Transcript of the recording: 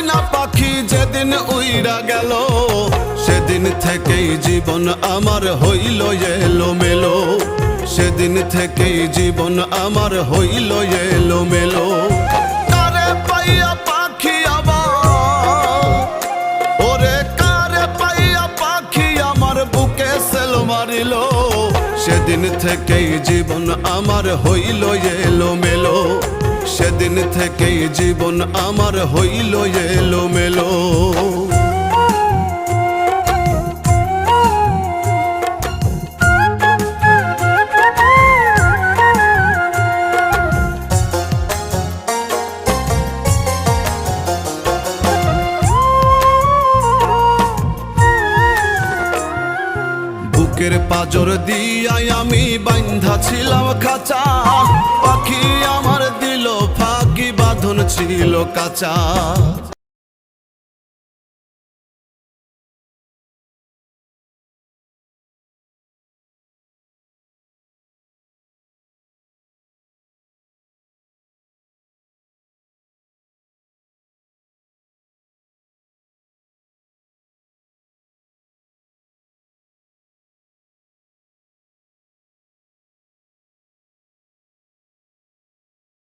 ময়না পাখি যেদিন উইরা গেল, সেদিন থেকেই জীবন আমার হইল এলোমেলো। সেদিন থেকেই জীবন আমার হইল এলোমেলো। কারে পাইয়া পাখি আবার, ওরে কারে পাইয়া পাখি আমার বুকে সেল মারিল। সেদিন থেকেই জীবন আমার হইল এলোমেলো। সেদিন থেকেই জীবন আমার হইল এলোমেলো। বুকের পাজর দিয়াই আমি বান্ধা ছিলাম খাঁচা, পাখি আমার দিল ফাঁকি, বাঁধন ছিল কাঁচা।